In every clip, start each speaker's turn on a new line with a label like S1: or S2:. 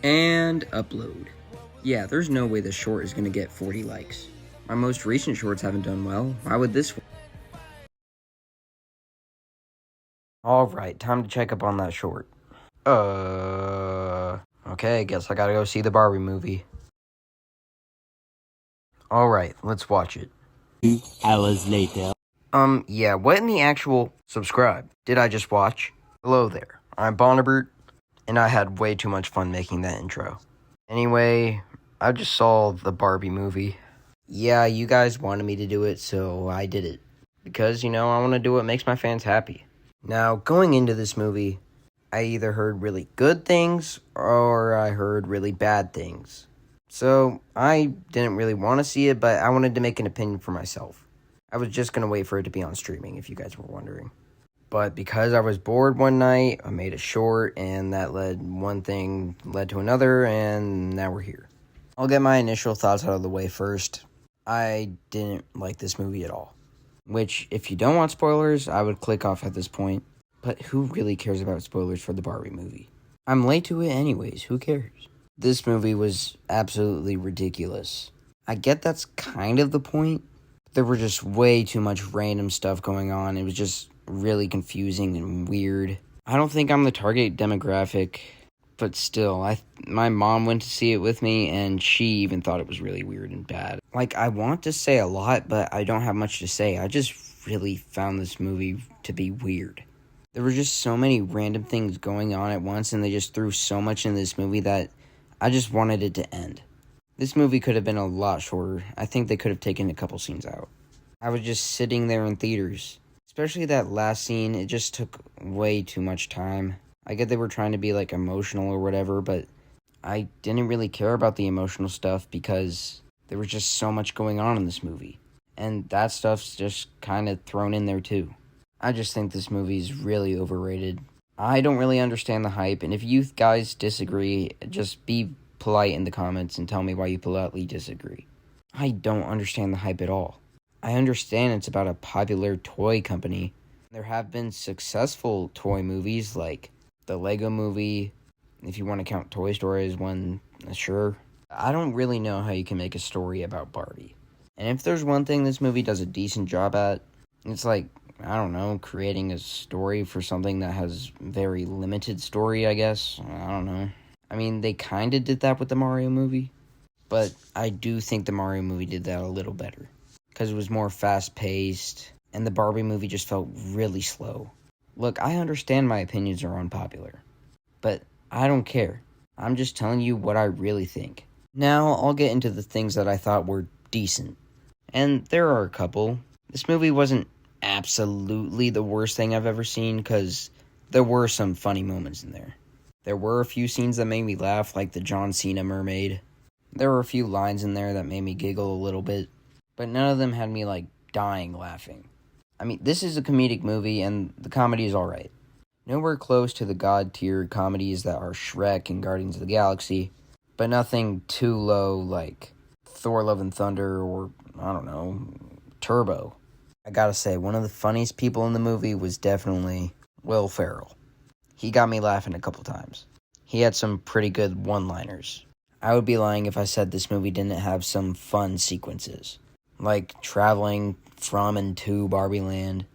S1: And upload. Yeah, there's no way this short is gonna get 40 likes. My most recent shorts haven't done well. Why would this one? Alright, time to check up on that short. Okay, guess I gotta go see the Barbie movie. Alright, let's watch it.
S2: 2 hours later.
S1: Yeah, what in the actual subscribe did I just watch? Hello there, I'm Bonnibert, and I had way too much fun making that intro. Anyway, I just saw the Barbie movie. Yeah, you guys wanted me to do it, so I did it. Because, I want to do what makes my fans happy. Now, going into this movie, I either heard really good things or I heard really bad things. So, I didn't really want to see it, but I wanted to make an opinion for myself. I was just going to wait for it to be on streaming, if you guys were wondering. But because I was bored one night, I made a short, and that one thing led to another, and now we're here. I'll get my initial thoughts out of the way first. I didn't like this movie at all. Which, if you don't want spoilers, I would click off at this point. But who really cares about spoilers for the Barbie movie? I'm late to it anyways, who cares? This movie was absolutely ridiculous. I get that's kind of the point. There were just way too much random stuff going on. It was just really confusing and weird. I don't think I'm the target demographic, but still, my mom went to see it with me, and she even thought it was really weird and bad. I want to say a lot, but I don't have much to say. I just really found this movie to be weird. There were just so many random things going on at once, and they just threw so much in this movie that I just wanted it to end. This movie could have been a lot shorter. I think they could have taken a couple scenes out. I was just sitting there in theaters. Especially that last scene, it just took way too much time. I get they were trying to be, emotional or whatever, but I didn't really care about the emotional stuff because there was just so much going on in this movie. And that stuff's just kind of thrown in there, too. I just think this movie's really overrated. I don't really understand the hype, and if you guys disagree, just be polite in the comments and tell me why you politely disagree. I don't understand the hype at all. I understand it's about a popular toy company. There have been successful toy movies like the Lego movie, if you want to count Toy Story as one, sure. I don't really know how you can make a story about Barbie. And if there's one thing this movie does a decent job at, it's creating a story for something that has very limited story, I guess. I don't know. I mean, they kind of did that with the Mario movie, but I do think the Mario movie did that a little better because it was more fast-paced, and the Barbie movie just felt really slow. Look, I understand my opinions are unpopular, but I don't care. I'm just telling you what I really think. Now, I'll get into the things that I thought were decent. And there are a couple. This movie wasn't absolutely the worst thing I've ever seen, because there were some funny moments in there. There were a few scenes that made me laugh, like the John Cena mermaid. There were a few lines in there that made me giggle a little bit, but none of them had me, dying laughing. I mean, this is a comedic movie, and the comedy is alright. Nowhere close to the god-tier comedies that are Shrek and Guardians of the Galaxy, but nothing too low like Thor Love and Thunder or, Turbo. I gotta say, one of the funniest people in the movie was definitely Will Ferrell. He got me laughing a couple times. He had some pretty good one-liners. I would be lying if I said this movie didn't have some fun sequences, like traveling from and to Barbie Land.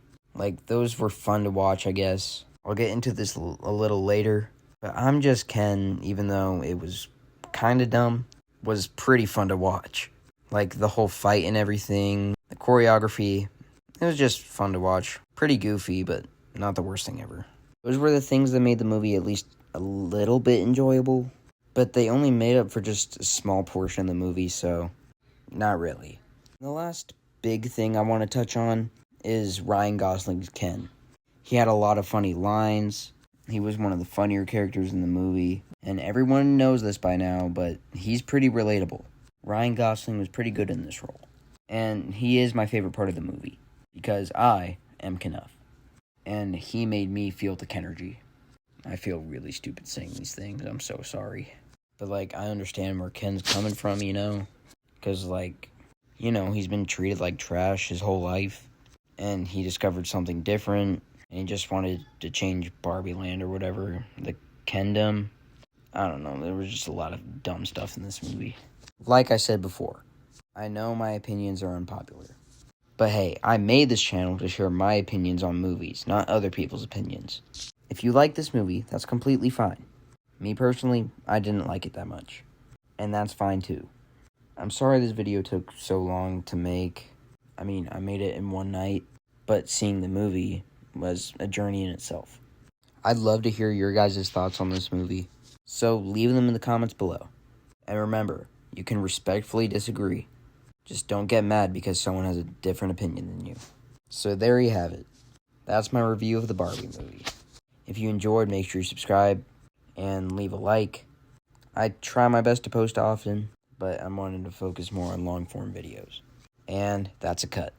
S1: Those were fun to watch, I guess. I'll get into this a little later, but I'm Just Ken, even though it was kind of dumb, was pretty fun to watch. The whole fight and everything, the choreography, it was just fun to watch. Pretty goofy, but not the worst thing ever. Those were the things that made the movie at least a little bit enjoyable, but they only made up for just a small portion of the movie, so not really. The last big thing I want to touch on is Ryan Gosling's Ken. He had a lot of funny lines. He was one of the funnier characters in the movie, and everyone knows this by now, but he's pretty relatable. Ryan Gosling was pretty good in this role, and he is my favorite part of the movie, because I am Kenough, and he made me feel the Kenergy. I feel really stupid saying these things, I'm so sorry. But, I understand where Ken's coming from, because, he's been treated like trash his whole life, and he discovered something different, and he just wanted to change Barbie Land or whatever, the Kendom. I don't know, there was just a lot of dumb stuff in this movie. Like I said before, I know my opinions are unpopular. But hey, I made this channel to share my opinions on movies, not other people's opinions. If you like this movie, that's completely fine. Me personally, I didn't like it that much. And that's fine too. I'm sorry this video took so long to make. I mean, I made it in one night, but seeing the movie was a journey in itself. I'd love to hear your guys' thoughts on this movie, so leave them in the comments below. And remember, you can respectfully disagree. Just don't get mad because someone has a different opinion than you. So there you have it. That's my review of the Barbie movie. If you enjoyed, make sure you subscribe and leave a like. I try my best to post often, but I'm wanting to focus more on long-form videos. And that's a cut.